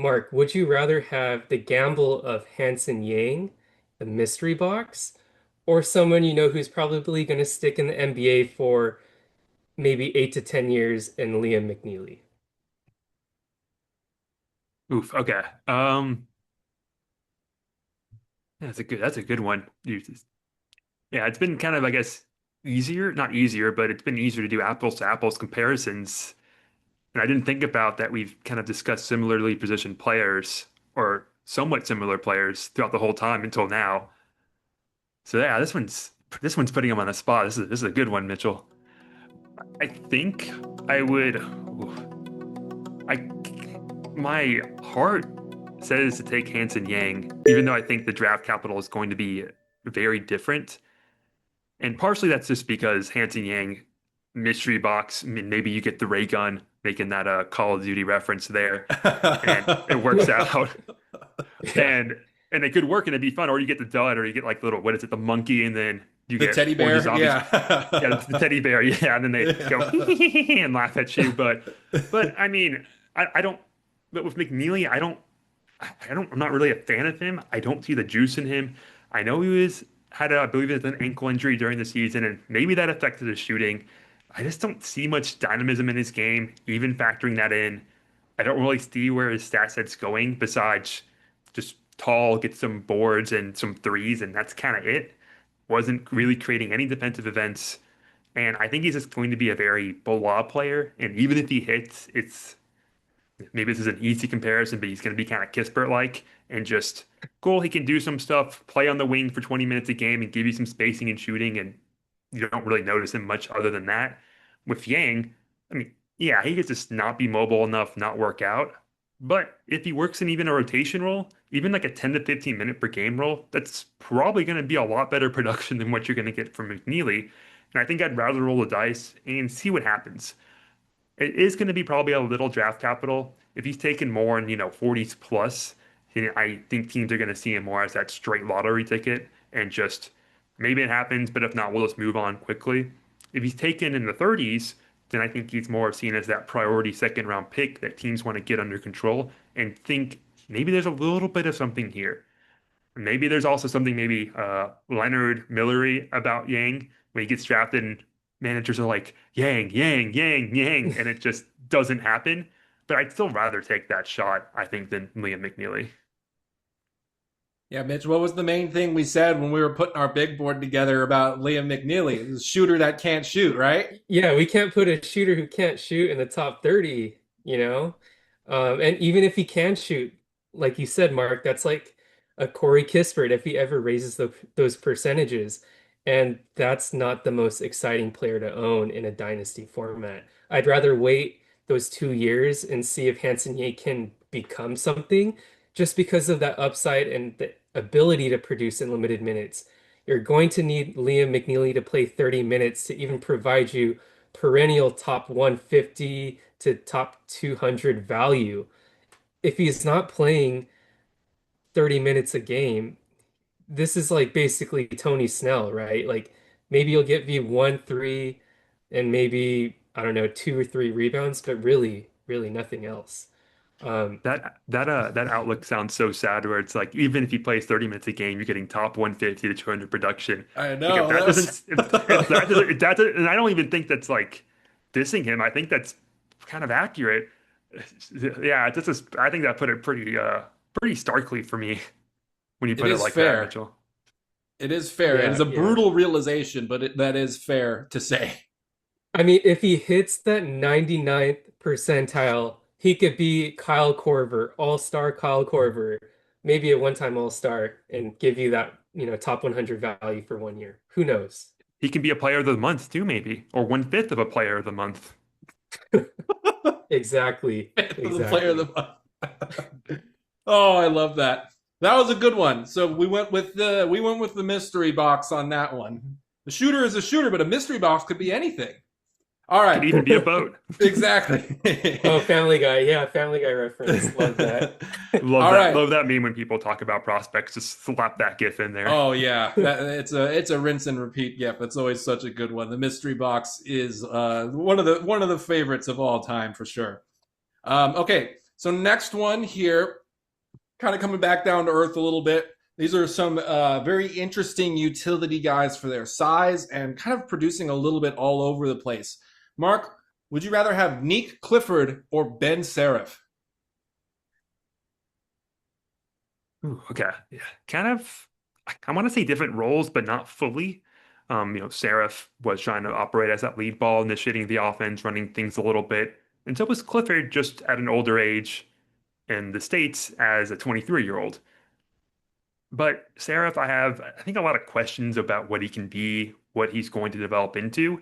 S2: Mark, would you rather have the gamble of Hansen Yang, the mystery box, or someone you know who's probably going to stick in the NBA for maybe 8 to 10 years in Liam McNeeley?
S3: Oof. Okay. That's a good one. Yeah, it's been kind of, I guess, easier, not easier, but it's been easier to do apples to apples comparisons. And I didn't think about that we've kind of discussed similarly positioned players or somewhat similar players throughout the whole time until now. So yeah, this one's putting him on the spot. This is a good one, Mitchell. I think I would. I my heart says to take Hansen Yang, even though I think the draft capital is going to be very different. And partially that's just because Hansen Yang mystery box. I mean, maybe you get the ray gun, making that Call of Duty reference there, and it works out.
S2: Yeah.
S3: And it could work and it'd be fun, or you get the dud, or you get like little, what is it, the monkey, and then you
S1: The
S3: get
S1: teddy
S3: one of
S1: bear,
S3: the zombies.
S1: yeah.
S3: Yeah, the teddy bear, yeah, and then they go and laugh at you. But I mean, I don't. But with McNeeley, I'm not really a fan of him. I don't see the juice in him. I know I believe, it was an ankle injury during the season, and maybe that affected his shooting. I just don't see much dynamism in his game, even factoring that in. I don't really see where his stat set's going besides just tall, get some boards and some threes, and that's kind of it. Wasn't really creating any defensive events. And I think he's just going to be a very blah player. And even if he hits, it's maybe this is an easy comparison, but he's going to be kind of Kispert-like and just cool. He can do some stuff, play on the wing for 20 minutes a game and give you some spacing and shooting, and you don't really notice him much other than that. With Yang, I mean, yeah, he could just not be mobile enough, not work out. But if he works in even a rotation role, even like a 10 to 15 minute per game role, that's probably going to be a lot better production than what you're going to get from Mcneeley. And I think I'd rather roll the dice and see what happens. It is going to be probably a little draft capital. If he's taken more in, 40s plus, I think teams are going to see him more as that straight lottery ticket and just maybe it happens, but if not, we'll just move on quickly. If he's taken in the 30s, then I think he's more seen as that priority second round pick that teams want to get under control and think maybe there's a little bit of something here. Maybe there's also something maybe Leonard Millery about Yang when he gets drafted and managers are like Yang, Yang, Yang, Yang, and it just doesn't happen. But I'd still rather take that shot, I think, than Liam McNeeley.
S1: Yeah, Mitch, what was the main thing we said when we were putting our big board together about Liam McNeeley? The shooter that can't shoot, right?
S2: Yeah, we can't put a shooter who can't shoot in the top 30, you know? And even if he can shoot, like you said, Mark, that's like a Corey Kispert if he ever raises those percentages. And that's not the most exciting player to own in a dynasty format. I'd rather wait those 2 years and see if Hansen can become something just because of that upside and the ability to produce in limited minutes. You're going to need Liam McNeeley to play 30 minutes to even provide you perennial top 150 to top 200 value. If he's not playing 30 minutes a game, this is like basically Tony Snell, right? Like maybe you'll get me 1 3 and maybe, I don't know, 2 or 3 rebounds, but really nothing else. Um,
S3: That outlook sounds so sad where it's like even if he plays 30 minutes a game, you're getting top 150 to 200 production.
S1: I
S3: Like if
S1: know.
S3: that doesn't if that doesn't, and I don't even think that's like dissing him. I think that's kind of accurate. Yeah, this is I think that put it pretty starkly for me when you
S1: It
S3: put it
S1: is
S3: like that,
S1: fair.
S3: Mitchell.
S1: It is fair. It is
S2: yeah,
S1: a
S2: yeah.
S1: brutal realization, but that is fair to say.
S2: I mean, if he hits that 99th percentile, he could be Kyle Korver, all-star Kyle Korver, maybe a one-time all-star, and give you that, top 100 value for 1 year. Who knows?
S3: He can be a player of the month too, maybe, or 1/5 of a player of the month.
S2: Exactly.
S1: For the player of the
S2: Exactly.
S1: month. Oh, I love that. That was a good one. So we went with the mystery box on that one. The shooter is a shooter, but a mystery box could be anything. All
S3: Could
S1: right.
S3: even be a boat.
S1: Exactly.
S2: Oh, Family Guy. Yeah, Family Guy reference. Love that.
S3: Love
S1: All
S3: that.
S1: right.
S3: Love that meme when people talk about prospects. Just slap that gif in there.
S1: Oh yeah, it's a rinse and repeat gif. It's always such a good one. The mystery box is one of the favorites of all time for sure. Okay, so next one here, kind of coming back down to earth a little bit. These are some very interesting utility guys for their size and kind of producing a little bit all over the place. Mark, would you rather have Nique, Clifford, or Ben Saraf?
S3: Ooh, okay. Yeah. Kind of, I want to say different roles, but not fully. Saraf was trying to operate as that lead ball, initiating the offense, running things a little bit. And so was Clifford just at an older age in the States as a 23-year-old. But Saraf, I think, a lot of questions about what he can be, what he's going to develop into.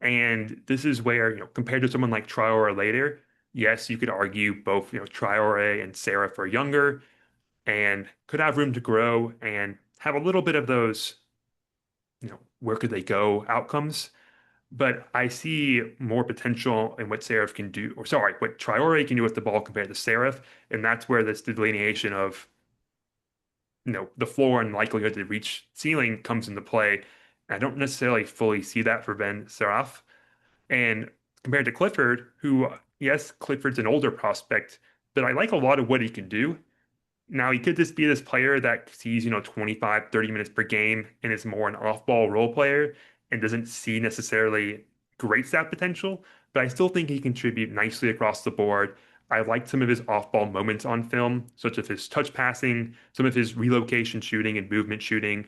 S3: And this is where, compared to someone like Traore later, yes, you could argue both, Traore and Saraf are younger and could have room to grow and have a little bit of those, where could they go outcomes. But I see more potential in what Saraf can do, or sorry, what Traore can do with the ball compared to Saraf. And that's where this delineation of, the floor and likelihood to reach ceiling comes into play. I don't necessarily fully see that for Ben Saraf. And compared to Clifford, who, yes, Clifford's an older prospect, but I like a lot of what he can do. Now, he could just be this player that sees, 25, 30 minutes per game and is more an off-ball role player and doesn't see necessarily great stat potential, but I still think he contribute nicely across the board. I liked some of his off-ball moments on film, such as his touch passing, some of his relocation shooting and movement shooting,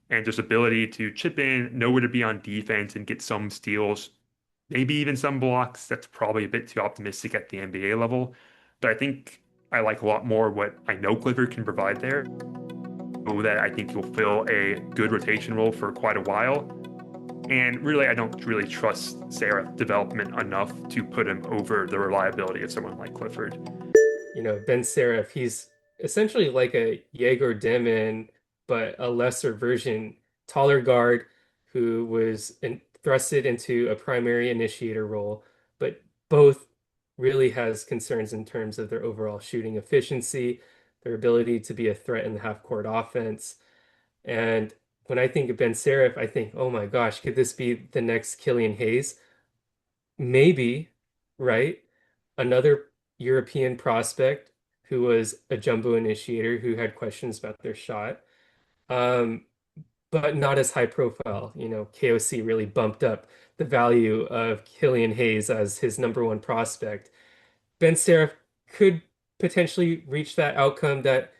S3: and just ability to chip in, know where to be on defense, and get some steals, maybe even some blocks. That's probably a bit too optimistic at the NBA level, but I think I like a lot more what I know Clifford can provide there. That I think he'll fill a good rotation role for quite a while. And really, I don't really trust Saraf development enough to put him over the reliability of someone like Clifford.
S2: Ben Saraf, he's essentially like a Egor Demin, but a lesser version, taller guard who was thrusted into a primary initiator role, but both really has concerns in terms of their overall shooting efficiency, their ability to be a threat in the half-court offense. And when I think of Ben Saraf, I think, oh my gosh, could this be the next Killian Hayes? Maybe, right? Another European prospect who was a jumbo initiator who had questions about their shot, um, but not as high profile. KOC really bumped up the value of Killian Hayes as his number one prospect. Ben Saraf could potentially reach that outcome that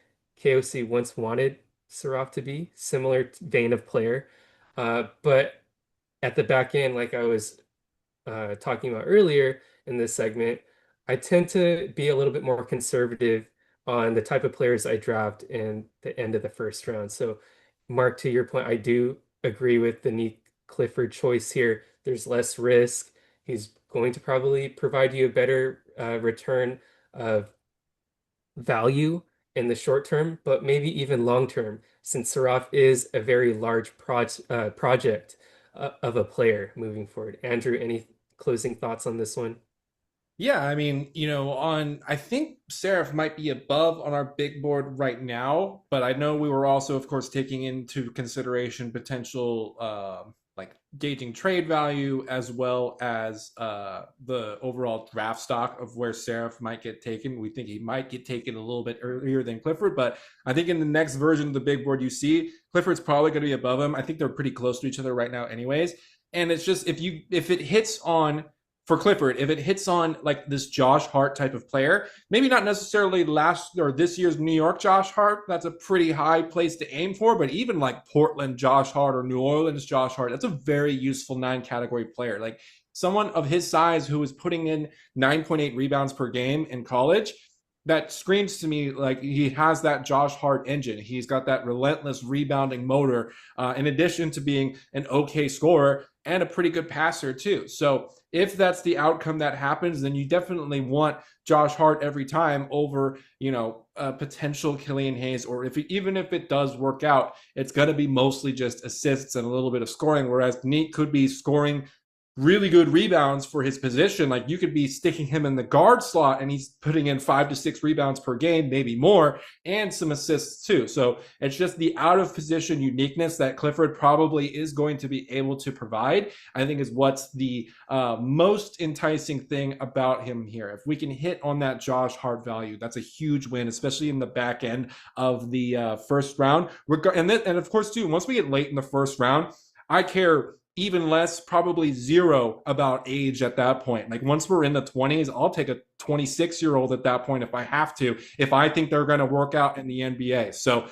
S2: KOC once wanted Saraf to be, similar vein of player. But at the back end, like I was talking about earlier in this segment, I tend to be a little bit more conservative on the type of players I draft in the end of the first round. So, Mark, to your point, I do agree with the Nique Clifford choice here. There's less risk. He's going to probably provide you a better return of value in the short term, but maybe even long term, since Saraf is a very large project of a player moving forward. Andrew, any closing thoughts on this one?
S1: Yeah, I mean, I think Saraf might be above on our big board right now, but I know we were also, of course, taking into consideration potential, like gauging trade value as well as the overall draft stock of where Saraf might get taken. We think he might get taken a little bit earlier than Clifford, but I think in the next version of the big board you see, Clifford's probably going to be above him. I think they're pretty close to each other right now, anyways. And it's just if it hits on for Clifford, if it hits on like this Josh Hart type of player, maybe not necessarily last or this year's New York Josh Hart, that's a pretty high place to aim for, but even like Portland Josh Hart or New Orleans Josh Hart, that's a very useful 9 category player. Like someone of his size who is putting in 9.8 rebounds per game in college, that screams to me like he has that Josh Hart engine. He's got that relentless rebounding motor, in addition to being an okay scorer and a pretty good passer too. So if that's the outcome that happens, then you definitely want Josh Hart every time over, potential Killian Hayes, or even if it does work out, it's going to be mostly just assists and a little bit of scoring, whereas Nique could be scoring really good rebounds for his position. Like you could be sticking him in the guard slot and he's putting in 5 to 6 rebounds per game, maybe more, and some assists too. So it's just the out of position uniqueness that Clifford probably is going to be able to provide, I think is what's the most enticing thing about him here. If we can hit on that Josh Hart value, that's a huge win, especially in the back end of the first round. And of course too, once we get late in the first round, I care even less, probably zero about age at that point. Like once we're in the 20s, I'll take a 26-year-old at that point if I have to, if I think they're going to work out in the NBA. So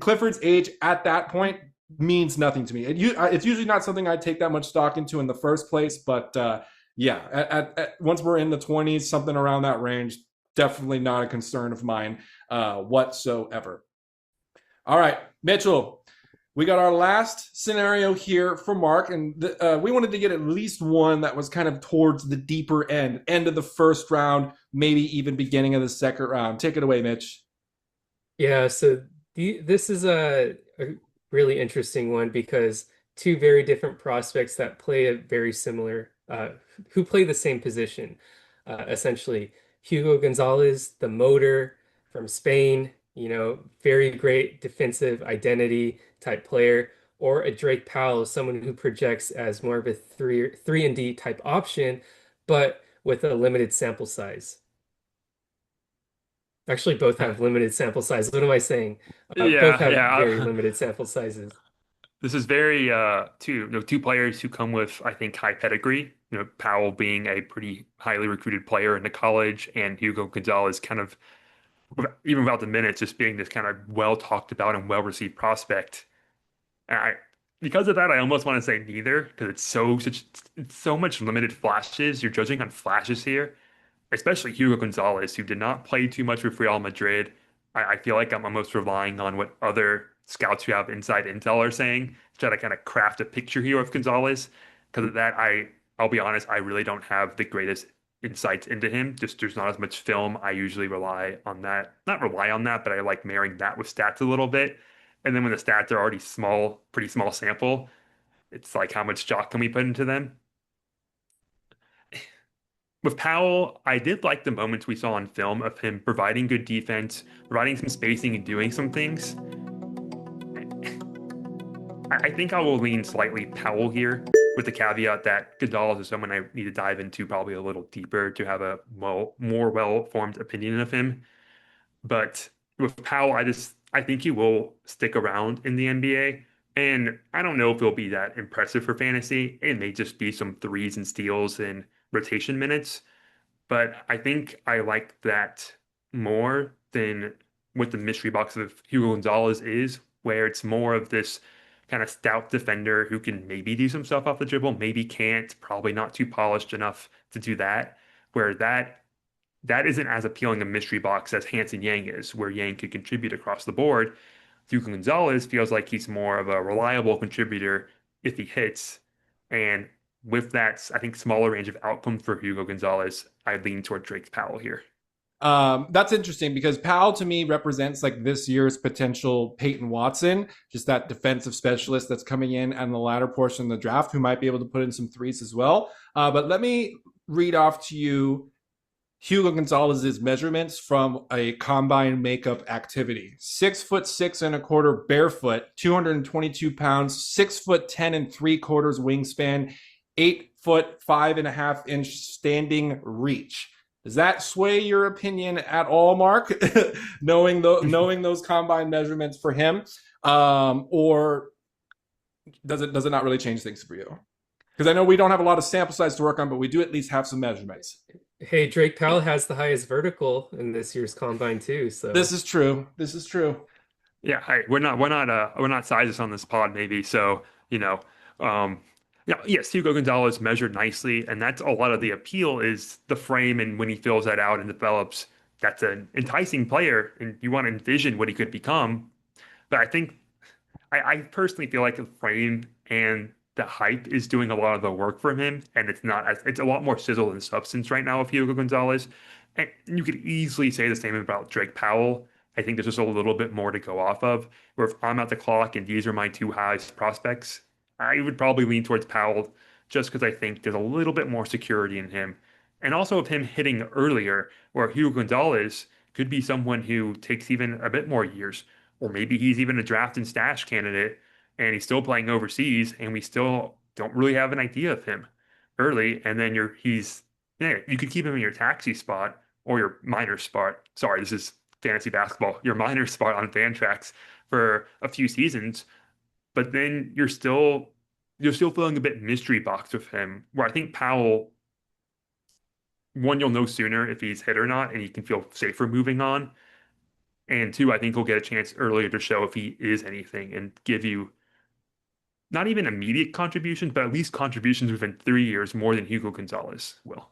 S1: Clifford's age at that point means nothing to me. It's usually not something I take that much stock into in the first place, but once we're in the 20s, something around that range, definitely not a concern of mine whatsoever. All right, Mitchell. We got our last scenario here for Mark, and we wanted to get at least one that was kind of towards the deeper end of the first round, maybe even beginning of the second round. Take it away, Mitch.
S2: Yeah, so this is a really interesting one because two very different prospects that play a very similar, who play the same position, essentially. Hugo Gonzalez, the motor from Spain, very great defensive identity type player, or a Drake Powell, someone who projects as more of a three and D type option, but with a limited sample size. Actually, both have limited sample size. What am I saying? Both
S3: Yeah,
S2: have very
S3: yeah.
S2: limited sample sizes.
S3: This is very two players who come with, I think, high pedigree. Powell being a pretty highly recruited player in the college, and Hugo Gonzalez kind of, even without the minutes, just being this kind of well talked about and well received prospect. And because of that, I almost want to say neither, because it's so much limited flashes. You're judging on flashes here, especially Hugo Gonzalez, who did not play too much with Real Madrid. I feel like I'm almost relying on what other scouts who have inside intel are saying to try to kind of craft a picture here of Gonzalez. Because of that, I'll be honest, I really don't have the greatest insights into him. Just there's not as much film. I usually rely on that. Not rely on that, but I like marrying that with stats a little bit. And then when the stats are already small, pretty small sample, it's like how much stock can we put into them? With Powell, I did like the moments we saw on film of him providing good defense, providing some spacing and doing some things. I think I will lean slightly Powell here, with the caveat that Gonzalez is someone I need to dive into probably a little deeper to have a more well-formed opinion of him. But with Powell, I think he will stick around in the NBA. And I don't know if he'll be that impressive for fantasy. It may just be some threes and steals and rotation minutes. But I think I like that more than what the mystery box of Hugo Gonzalez is, where it's more of this kind of stout defender who can maybe do some stuff off the dribble, maybe can't, probably not too polished enough to do that. Where that isn't as appealing a mystery box as Hansen Yang is, where Yang could contribute across the board. Hugo Gonzalez feels like he's more of a reliable contributor if he hits. And with that, I think smaller range of outcomes for Hugo Gonzalez, I lean toward Drake Powell here.
S1: That's interesting because Powell to me represents like this year's potential Peyton Watson, just that defensive specialist that's coming in the latter portion of the draft who might be able to put in some threes as well. But let me read off to you Hugo Gonzalez's measurements from a combine makeup activity. 6'6.25" barefoot, 222 pounds, 6'10" 3/4 wingspan, 8' 5.5" standing reach. Does that sway your opinion at all, Mark? knowing those combine measurements for him, or does it not really change things for you? Because I know we don't have a lot of sample size to work on, but we do at least have some measurements.
S2: Hey, Drake Powell has the highest vertical in this year's combine too. So
S1: this is true.
S3: Yeah, we're not sizes on this pod, maybe. So yes, Hugo Gonzalez measured nicely, and that's a lot of the appeal is the frame, and when he fills that out and develops, that's an enticing player, and you want to envision what he could become. But I think I personally feel like the frame and the hype is doing a lot of the work for him, and it's a lot more sizzle than substance right now with Hugo Gonzalez. And you could easily say the same about Drake Powell. I think there's just a little bit more to go off of. Where if I'm at the clock and these are my two highest prospects, I would probably lean towards Powell just because I think there's a little bit more security in him. And also of him hitting earlier, where Hugo Gonzalez could be someone who takes even a bit more years, or maybe he's even a draft and stash candidate and he's still playing overseas and we still don't really have an idea of him early. And then you could keep him in your taxi spot or your minor spot. Sorry, this is fantasy basketball. Your minor spot on Fantrax for a few seasons. But then you're still feeling a bit mystery box with him, where I think Powell, one, you'll know sooner if he's hit or not, and you can feel safer moving on. And two, I think he'll get a chance earlier to show if he is anything and give you not even immediate contributions, but at least contributions within 3 years more than Hugo Gonzalez will.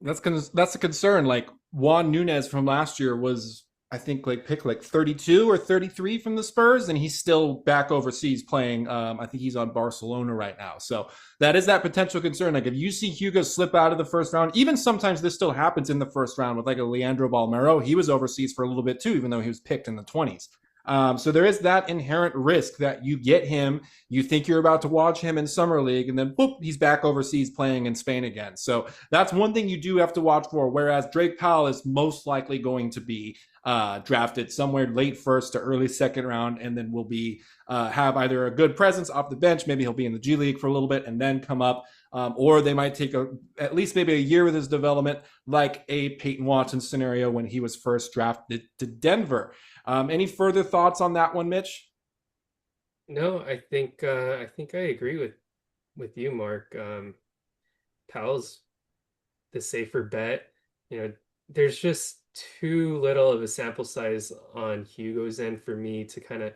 S1: That's a concern. Like Juan Nunez from last year was, I think, pick 32 or 33 from the Spurs, and he's still back overseas playing. I think he's on Barcelona right now. So that is that potential concern. Like if you see Hugo slip out of the first round, even sometimes this still happens in the first round with like a Leandro Balmero. He was overseas for a little bit too, even though he was picked in the 20s. So there is that inherent risk that you get him, you think you're about to watch him in Summer League, and then boop, he's back overseas playing in Spain again. So that's one thing you do have to watch for, whereas Drake Powell is most likely going to be drafted somewhere late first to early second round, and then will be have either a good presence off the bench, maybe he'll be in the G League for a little bit and then come up, or they might take at least maybe a year with his development, like a Peyton Watson scenario when he was first drafted to Denver. Any further thoughts on that one, Mitch?
S2: No, I think I agree with you, Mark. Powell's the safer bet. There's just too little of a sample size on Hugo's end for me to kind of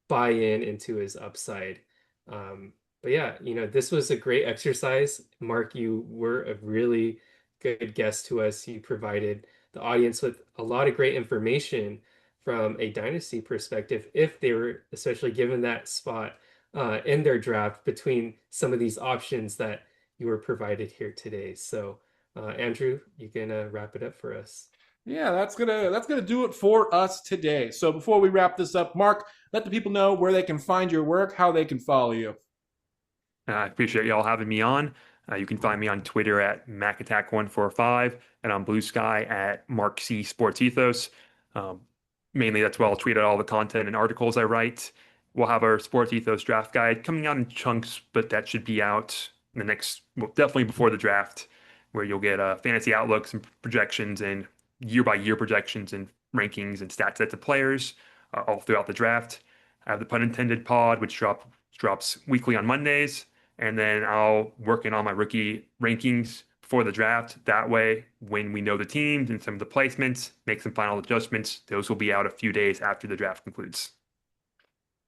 S2: buy into his upside. But yeah, this was a great exercise. Mark, you were a really good guest to us. You provided the audience with a lot of great information from a dynasty perspective, if they were especially given that spot in their draft between some of these options that you were provided here today. So, Andrew, you can wrap it up for us.
S1: Yeah, that's gonna do it for us today. So before we wrap this up, Mark, let the people know where they can find your work, how they can follow you.
S3: I appreciate y'all having me on. You can find me on Twitter at MacAttack145 and on Bluesky at MarkC SportsEthos. Mainly that's where I'll tweet out all the content and articles I write. We'll have our SportsEthos draft guide coming out in chunks, but that should be out in the next, well, definitely before the draft, where you'll get fantasy outlooks and projections and year-by-year projections and rankings and stat sets of players all throughout the draft. I have the Punt Intended pod, which drops weekly on Mondays. And then I'll work in on my rookie rankings before the draft. That way, when we know the teams and some of the placements, make some final adjustments, those will be out a few days after the draft concludes.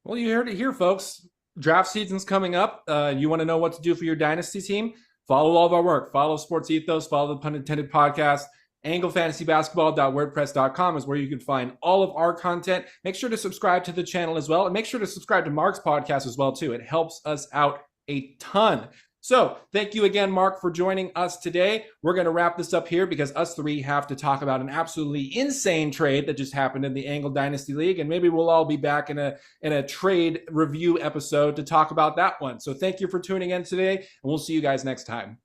S1: Well, you heard it here, folks. Draft season's coming up. You want to know what to do for your dynasty team? Follow all of our work. Follow SportsEthos. Follow the Punt Intended Podcast. anglefantasybasketball.wordpress.com is where you can find all of our content. Make sure to subscribe to the channel as well. And make sure to subscribe to Mark's podcast as well, too. It helps us out a ton. So thank you again, Mark, for joining us today. We're going to wrap this up here because us three have to talk about an absolutely insane trade that just happened in the Angle Dynasty League. And maybe we'll all be back in a trade review episode to talk about that one. So thank you for tuning in today, and we'll see you guys next time.